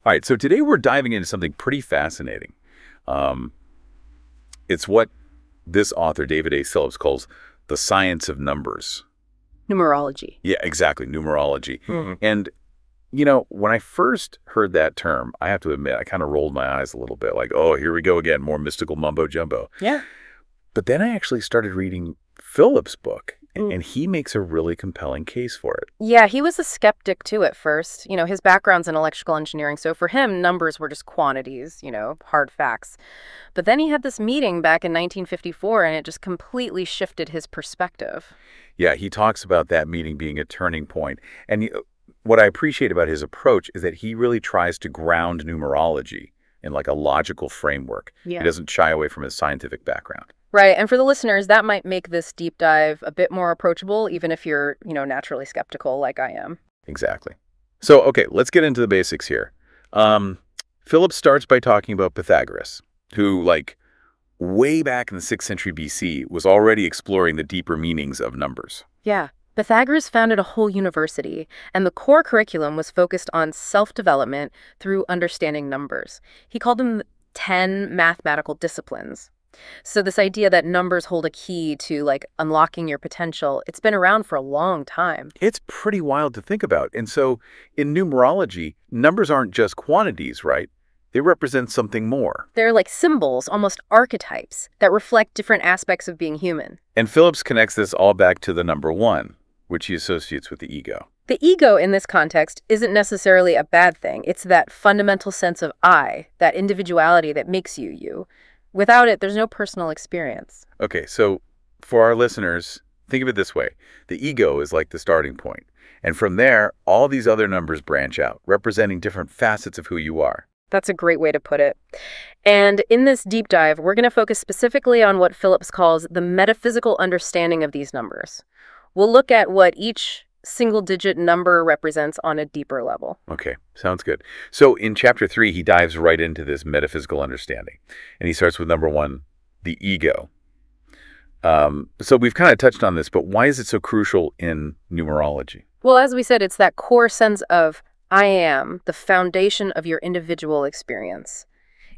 All right, so today we're diving into something pretty fascinating. Um, it's what this author, David A. Phillips, calls the science of numbers. Numerology. Yeah, exactly, numerology. Hmm. And, when I first heard that term, I have to admit, I kind of rolled my eyes a little bit, like, oh, here we go again, more mystical mumbo jumbo. Yeah. But then I actually started reading Phillips' book, Mm. and he makes a really compelling case for it. Yeah, he was a skeptic too at first. His background's in electrical engineering, so for him, numbers were just quantities, hard facts. But then he had this meeting back in 1954, and it just completely shifted his perspective. Yeah, he talks about that meeting being a turning point. And what I appreciate about his approach is that he really tries to ground numerology in like a logical framework. He Yeah. doesn't shy away from his scientific background. Right, and for the listeners, that might make this deep dive a bit more approachable, even if you're, naturally skeptical like I am. Exactly. So, okay, let's get into the basics here. Philip starts by talking about Pythagoras, who, like, way back in the 6th century BC, was already exploring the deeper meanings of numbers. Yeah. Pythagoras founded a whole university, and the core curriculum was focused on self-development through understanding numbers. He called them 10 mathematical disciplines. So this idea that numbers hold a key to unlocking your potential, it's been around for a long time. It's pretty wild to think about. And so in numerology, numbers aren't just quantities, right? They represent something more. They're like symbols, almost archetypes, that reflect different aspects of being human. And Phillips connects this all back to the number one, which he associates with the ego. The ego in this context isn't necessarily a bad thing. It's that fundamental sense of I, that individuality that makes you you. Without it, there's no personal experience. Okay, so for our listeners, think of it this way. The ego is like the starting point. And from there, all these other numbers branch out, representing different facets of who you are. That's a great way to put it. And in this deep dive, we're going to focus specifically on what Phillips calls the metaphysical understanding of these numbers. We'll look at what each single-digit number represents on a deeper level. Okay, sounds good. So in chapter 3, he dives right into this metaphysical understanding. And he starts with number 1, the ego. So we've kind of touched on this, but why is it so crucial in numerology? Well, as we said, it's that core sense of I am, the foundation of your individual experience.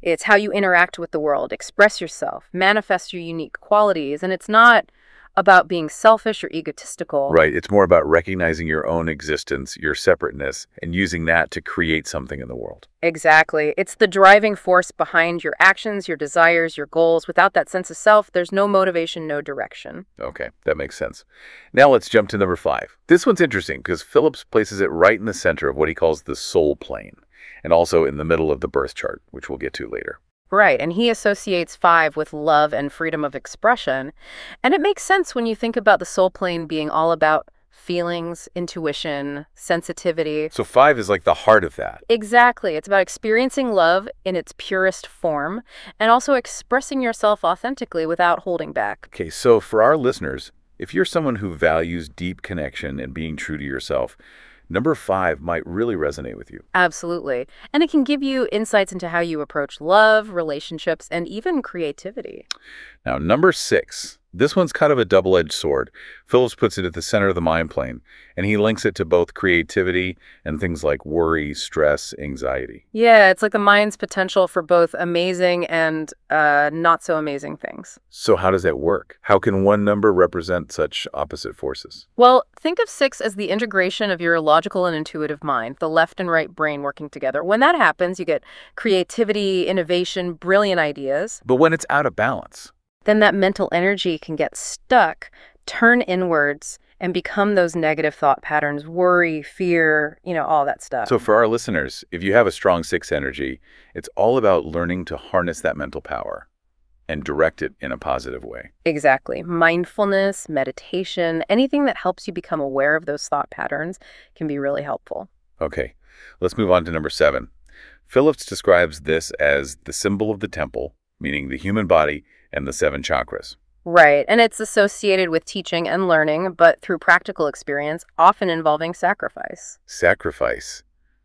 It's how you interact with the world, express yourself, manifest your unique qualities, and it's not about being selfish or egotistical. Right. It's more about recognizing your own existence, your separateness, and using that to create something in the world. Exactly. It's the driving force behind your actions, your desires, your goals. Without that sense of self, there's no motivation, no direction. Okay, that makes sense. Now let's jump to number 5. This one's interesting because Phillips places it right in the center of what he calls the soul plane, and also in the middle of the birth chart, which we'll get to later. Right, and he associates 5 with love and freedom of expression. And it makes sense when you think about the soul plane being all about feelings, intuition, sensitivity. So 5 is like the heart of that. Exactly. It's about experiencing love in its purest form and also expressing yourself authentically without holding back. Okay, so for our listeners, if you're someone who values deep connection and being true to yourself, number 5 might really resonate with you. Absolutely. And it can give you insights into how you approach love, relationships, and even creativity. Now, number 6. This one's kind of a double-edged sword. Phillips puts it at the center of the mind plane, and he links it to both creativity and things like worry, stress, anxiety. Yeah, it's like the mind's potential for both amazing and not so amazing things. So how does that work? How can one number represent such opposite forces? Well, think of 6 as the integration of your logical and intuitive mind, the left and right brain working together. When that happens, you get creativity, innovation, brilliant ideas. But when it's out of balance? Then that mental energy can get stuck, turn inwards, and become those negative thought patterns, worry, fear, all that stuff. So for our listeners, if you have a strong 6 energy, it's all about learning to harness that mental power and direct it in a positive way. Exactly. Mindfulness, meditation, anything that helps you become aware of those thought patterns can be really helpful. Okay, let's move on to number 7. Phillips describes this as the symbol of the temple, meaning the human body and the 7 chakras. Right, and it's associated with teaching and learning, but through practical experience, often involving sacrifice. Sacrifice.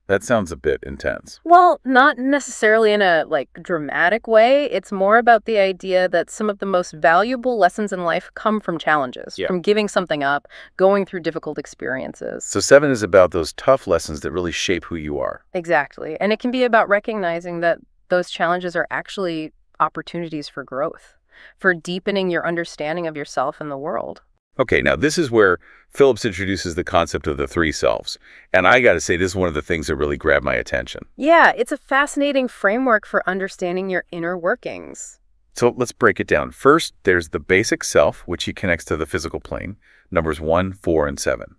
That sounds a bit intense. Well, not necessarily in a dramatic way. It's more about the idea that some of the most valuable lessons in life come from challenges, Yeah. from giving something up, going through difficult experiences. So 7 is about those tough lessons that really shape who you are. Exactly. And it can be about recognizing that those challenges are actually opportunities for growth, for deepening your understanding of yourself and the world. Okay, now this is where Phillips introduces the concept of the 3 selves. And I got to say, this is one of the things that really grabbed my attention. Yeah, it's a fascinating framework for understanding your inner workings. So let's break it down. First, there's the basic self, which he connects to the physical plane, numbers 1, 4, and 7.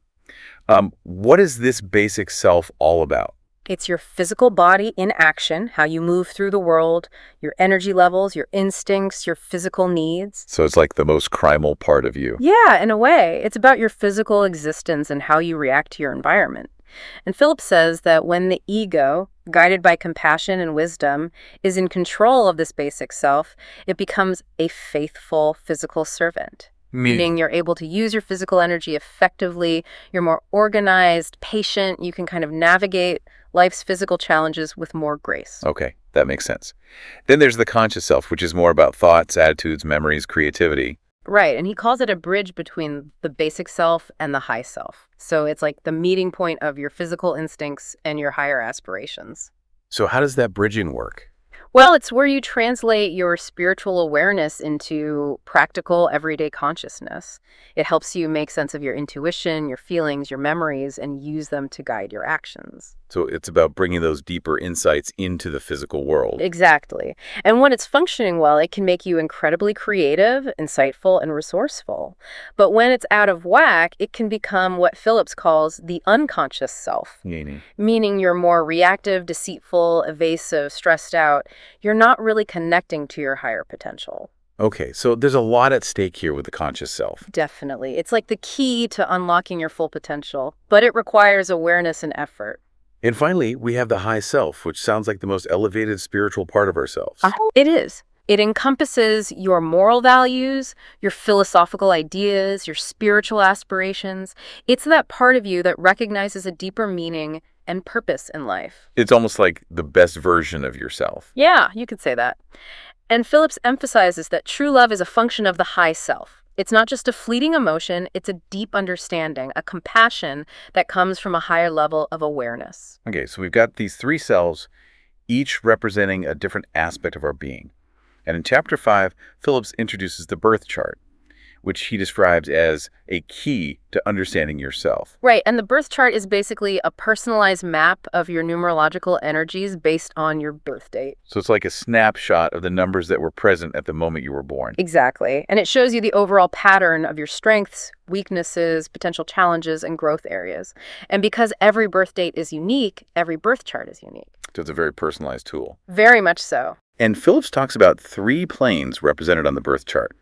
What is this basic self all about? It's your physical body in action, how you move through the world, your energy levels, your instincts, your physical needs. So it's like the most primal part of you. Yeah, in a way. It's about your physical existence and how you react to your environment. And Philip says that when the ego, guided by compassion and wisdom, is in control of this basic self, it becomes a faithful physical servant. Meaning you're able to use your physical energy effectively, you're more organized, patient, you can kind of navigate life's physical challenges with more grace. Okay, that makes sense. Then there's the conscious self, which is more about thoughts, attitudes, memories, creativity. Right, and he calls it a bridge between the basic self and the high self. So it's like the meeting point of your physical instincts and your higher aspirations. So how does that bridging work? Well, it's where you translate your spiritual awareness into practical, everyday consciousness. It helps you make sense of your intuition, your feelings, your memories, and use them to guide your actions. So it's about bringing those deeper insights into the physical world. Exactly. And when it's functioning well, it can make you incredibly creative, insightful, and resourceful. But when it's out of whack, it can become what Phillips calls the unconscious self, meaning you're more reactive, deceitful, evasive, stressed out. You're not really connecting to your higher potential. Okay, so there's a lot at stake here with the conscious self. Definitely. It's like the key to unlocking your full potential, but it requires awareness and effort. And finally, we have the high self, which sounds like the most elevated spiritual part of ourselves. It is. It encompasses your moral values, your philosophical ideas, your spiritual aspirations. It's that part of you that recognizes a deeper meaning and purpose in life. It's almost like the best version of yourself. Yeah, you could say that. And Phillips emphasizes that true love is a function of the high self. It's not just a fleeting emotion, it's a deep understanding, a compassion that comes from a higher level of awareness. Okay, so we've got these 3 selves, each representing a different aspect of our being. And in Chapter 5, Phillips introduces the birth chart, which he describes as a key to understanding yourself. Right, and the birth chart is basically a personalized map of your numerological energies based on your birth date. So it's like a snapshot of the numbers that were present at the moment you were born. Exactly, and it shows you the overall pattern of your strengths, weaknesses, potential challenges, and growth areas. And because every birth date is unique, every birth chart is unique. So it's a very personalized tool. Very much so. And Phillips talks about 3 planes represented on the birth chart: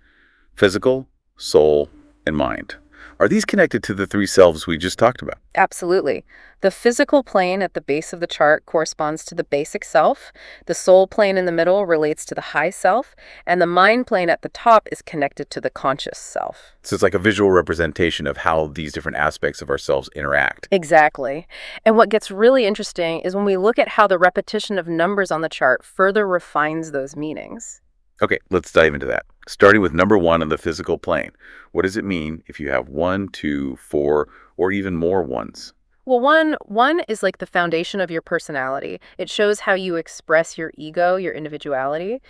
physical, soul, and mind. Are these connected to the 3 selves we just talked about? Absolutely. The physical plane at the base of the chart corresponds to the basic self, the soul plane in the middle relates to the high self, and the mind plane at the top is connected to the conscious self. So it's like a visual representation of how these different aspects of ourselves interact. Exactly. And what gets really interesting is when we look at how the repetition of numbers on the chart further refines those meanings. Okay, let's dive into that. Starting with number 1 on the physical plane. What does it mean if you have 1, 2, 4, or even more ones? Well, one is like the foundation of your personality. It shows how you express your ego, your individuality.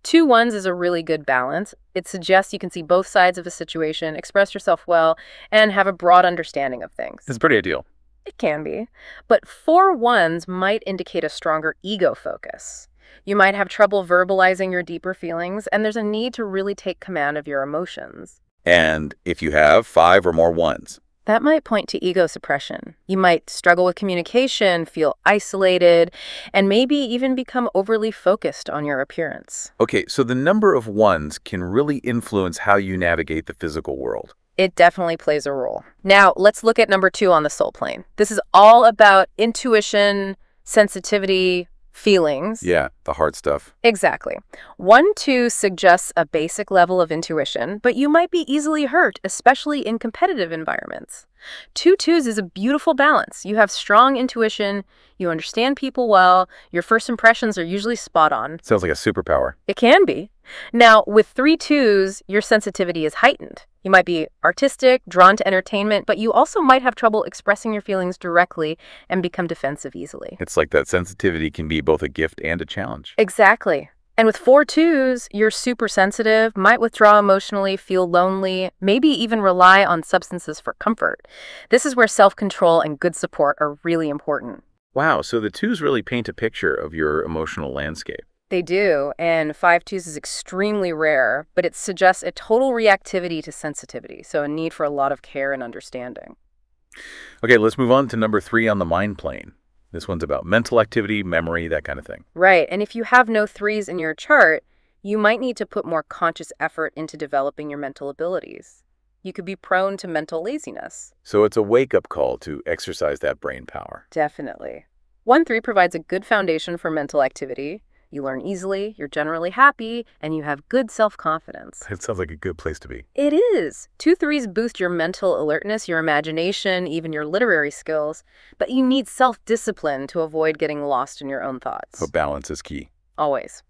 2 ones is a really good balance. It suggests you can see both sides of a situation, express yourself well, and have a broad understanding of things. It's pretty ideal. It can be. But 4 ones might indicate a stronger ego focus. You might have trouble verbalizing your deeper feelings, and there's a need to really take command of your emotions. And if you have 5 or more ones? That might point to ego suppression. You might struggle with communication, feel isolated, and maybe even become overly focused on your appearance. Okay, so the number of ones can really influence how you navigate the physical world. It definitely plays a role. Now, let's look at number 2 on the soul plane. This is all about intuition, sensitivity, feelings. Yeah, the hard stuff. Exactly. 1-2 suggests a basic level of intuition, but you might be easily hurt, especially in competitive environments. 2-2s is a beautiful balance. You have strong intuition, you understand people well, your first impressions are usually spot on. Sounds like a superpower. It can be. Now, with 3-2s, your sensitivity is heightened. You might be artistic, drawn to entertainment, but you also might have trouble expressing your feelings directly and become defensive easily. It's like that sensitivity can be both a gift and a challenge. Exactly. And with 4-2s, you're super sensitive, might withdraw emotionally, feel lonely, maybe even rely on substances for comfort. This is where self-control and good support are really important. Wow, so the twos really paint a picture of your emotional landscape. They do, and 5-2s is extremely rare, but it suggests a total reactivity to sensitivity, so a need for a lot of care and understanding. Okay, let's move on to number 3 on the mind plane. This one's about mental activity, memory, that kind of thing. Right, and if you have no 3s in your chart, you might need to put more conscious effort into developing your mental abilities. You could be prone to mental laziness. So it's a wake-up call to exercise that brain power. Definitely. 1-3 provides a good foundation for mental activity. You learn easily, you're generally happy, and you have good self-confidence. It sounds like a good place to be. It is. 2-3s boost your mental alertness, your imagination, even your literary skills, but you need self-discipline to avoid getting lost in your own thoughts. So balance is key. Always.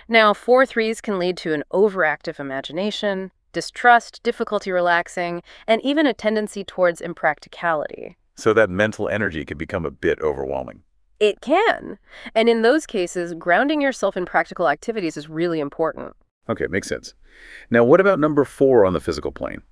Now, 4-3s can lead to an overactive imagination, distrust, difficulty relaxing, and even a tendency towards impracticality. So that mental energy can become a bit overwhelming. It can. And in those cases, grounding yourself in practical activities is really important. Okay, makes sense. Now, what about number 4 on the physical plane?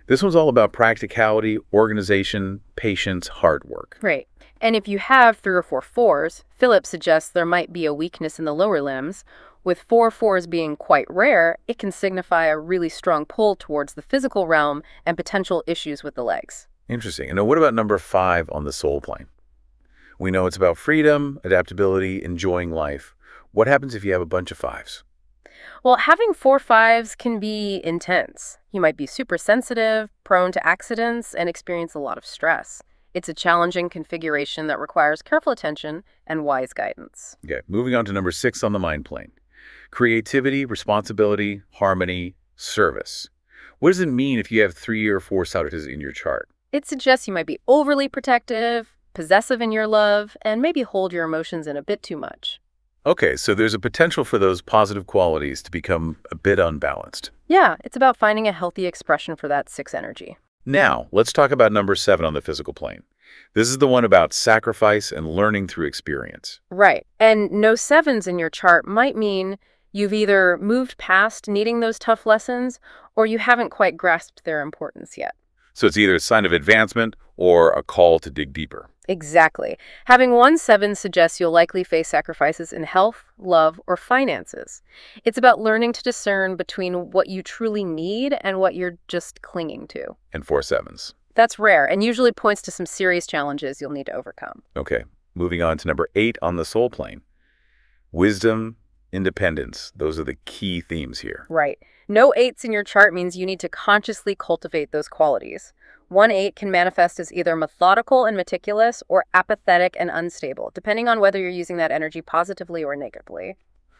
This one's all about practicality, organization, patience, hard work. Right. And if you have 3 or 4 4s, Philip suggests there might be a weakness in the lower limbs. With 4 4s being quite rare, it can signify a really strong pull towards the physical realm and potential issues with the legs. Interesting. And now what about number 5 on the soul plane? We know it's about freedom, adaptability, enjoying life. What happens if you have a bunch of 5s? Well, having 4 5s can be intense. You might be super sensitive, prone to accidents, and experience a lot of stress. It's a challenging configuration that requires careful attention and wise guidance. Okay, moving on to number 6 on the mind plane. Creativity, responsibility, harmony, service. What does it mean if you have 3 or 4 Sauratas in your chart? It suggests you might be overly protective, possessive in your love, and maybe hold your emotions in a bit too much. Okay, so there's a potential for those positive qualities to become a bit unbalanced. Yeah, it's about finding a healthy expression for that 6 energy. Now, let's talk about number 7 on the physical plane. This is the one about sacrifice and learning through experience. Right. And no 7s in your chart might mean you've either moved past needing those tough lessons or you haven't quite grasped their importance yet. So it's either a sign of advancement or a call to dig deeper. Exactly. Having 1 7 suggests you'll likely face sacrifices in health, love, or finances. It's about learning to discern between what you truly need and what you're just clinging to. And 4 7s. That's rare and usually points to some serious challenges you'll need to overcome. Okay, moving on to number 8 on the soul plane. Wisdom, independence. Those are the key themes here. Right. No 8s in your chart means you need to consciously cultivate those qualities. 1 8 can manifest as either methodical and meticulous or apathetic and unstable, depending on whether you're using that energy positively or negatively.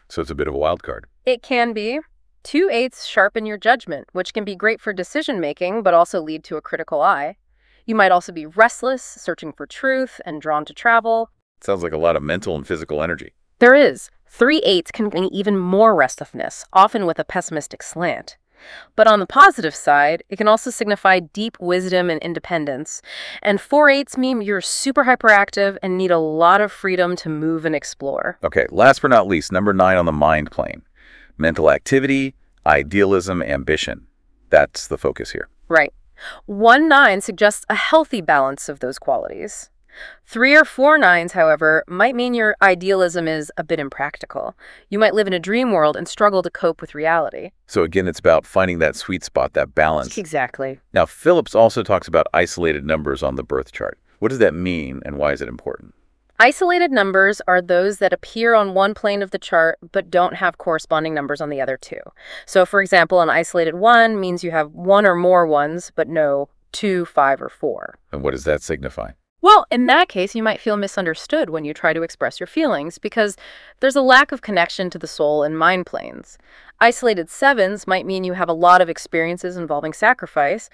So it's a bit of a wild card. It can be. 2 8s sharpen your judgment, which can be great for decision-making, but also lead to a critical eye. You might also be restless, searching for truth, and drawn to travel. Sounds like a lot of mental and physical energy. There is. 3 8s can bring even more restiveness, often with a pessimistic slant. But on the positive side, it can also signify deep wisdom and independence. And 4 8s mean you're super hyperactive and need a lot of freedom to move and explore. Okay, last but not least, number 9 on the mind plane. Mental activity, idealism, ambition. That's the focus here. Right. 1 9 suggests a healthy balance of those qualities. 3 or 4 9s, however, might mean your idealism is a bit impractical. You might live in a dream world and struggle to cope with reality. So again, it's about finding that sweet spot, that balance. Exactly. Now, Phillips also talks about isolated numbers on the birth chart. What does that mean and why is it important? Isolated numbers are those that appear on one plane of the chart but don't have corresponding numbers on the other 2. So, for example, an isolated 1 means you have 1 or more 1s, but no 2, 5, or 4. And what does that signify? Well, in that case, you might feel misunderstood when you try to express your feelings because there's a lack of connection to the soul and mind planes. Isolated sevens might mean you have a lot of experiences involving sacrifice,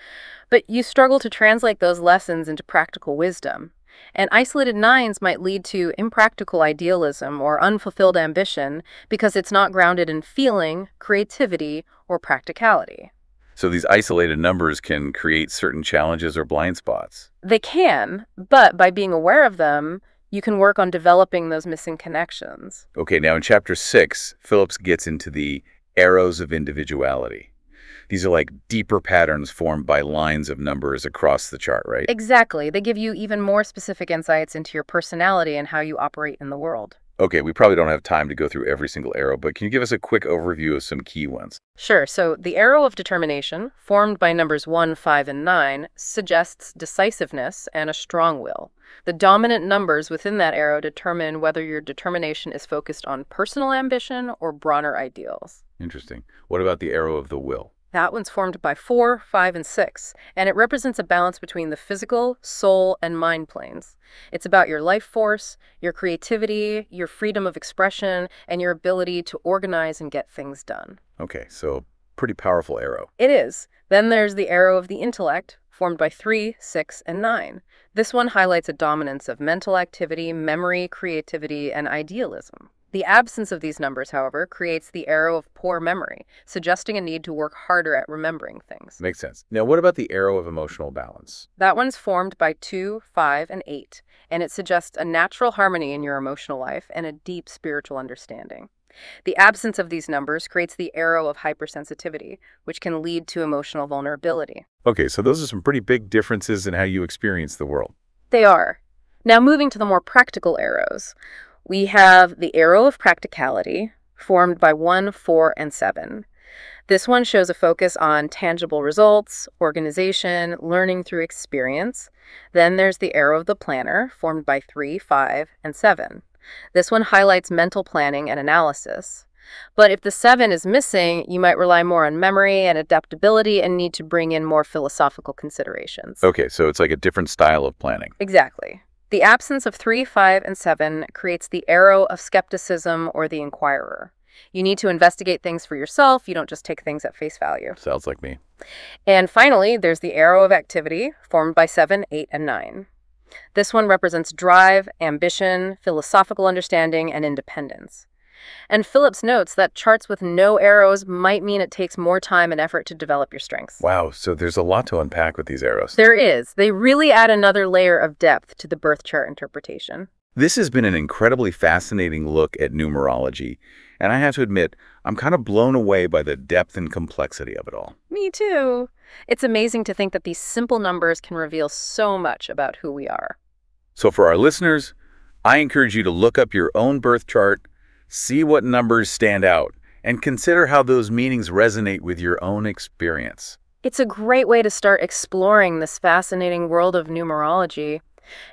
but you struggle to translate those lessons into practical wisdom. And isolated nines might lead to impractical idealism or unfulfilled ambition because it's not grounded in feeling, creativity, or practicality. So these isolated numbers can create certain challenges or blind spots. They can, but by being aware of them, you can work on developing those missing connections. Okay, now in chapter 6, Phillips gets into the arrows of individuality. These are like deeper patterns formed by lines of numbers across the chart, right? Exactly. They give you even more specific insights into your personality and how you operate in the world. Okay, we probably don't have time to go through every single arrow, but can you give us a quick overview of some key ones? Sure. So the arrow of determination, formed by numbers 1, 5, and 9, suggests decisiveness and a strong will. The dominant numbers within that arrow determine whether your determination is focused on personal ambition or broader ideals. Interesting. What about the arrow of the will? That one's formed by 4, 5, and 6, and it represents a balance between the physical, soul, and mind planes. It's about your life force, your creativity, your freedom of expression, and your ability to organize and get things done. Okay, so pretty powerful arrow. It is. Then there's the arrow of the intellect, formed by 3, 6, and 9. This one highlights a dominance of mental activity, memory, creativity, and idealism. The absence of these numbers, however, creates the arrow of poor memory, suggesting a need to work harder at remembering things. Makes sense. Now, what about the arrow of emotional balance? That one's formed by 2, 5, and 8, and it suggests a natural harmony in your emotional life and a deep spiritual understanding. The absence of these numbers creates the arrow of hypersensitivity, which can lead to emotional vulnerability. Okay, so those are some pretty big differences in how you experience the world. They are. Now moving to the more practical arrows. We have the arrow of practicality, formed by 1, 4, and 7. This one shows a focus on tangible results, organization, learning through experience. Then there's the arrow of the planner, formed by 3, 5, and 7. This one highlights mental planning and analysis. But if the 7 is missing, you might rely more on memory and adaptability and need to bring in more philosophical considerations. Okay, so it's like a different style of planning. Exactly. The absence of 3, 5, and 7 creates the arrow of skepticism or the inquirer. You need to investigate things for yourself. You don't just take things at face value. Sounds like me. And finally, there's the arrow of activity, formed by 7, 8, and 9. This one represents drive, ambition, philosophical understanding, and independence. And Phillips notes that charts with no arrows might mean it takes more time and effort to develop your strengths. Wow, so there's a lot to unpack with these arrows. There is. They really add another layer of depth to the birth chart interpretation. This has been an incredibly fascinating look at numerology, and I have to admit, I'm kind of blown away by the depth and complexity of it all. Me too. It's amazing to think that these simple numbers can reveal so much about who we are. So for our listeners, I encourage you to look up your own birth chart, see what numbers stand out, and consider how those meanings resonate with your own experience. It's a great way to start exploring this fascinating world of numerology.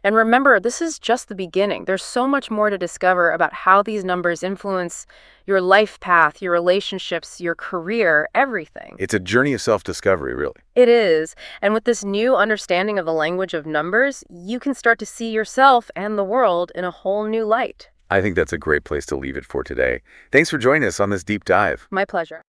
And remember, this is just the beginning. There's so much more to discover about how these numbers influence your life path, your relationships, your career, everything. It's a journey of self-discovery, really. It is. And with this new understanding of the language of numbers, you can start to see yourself and the world in a whole new light. I think that's a great place to leave it for today. Thanks for joining us on this deep dive. My pleasure.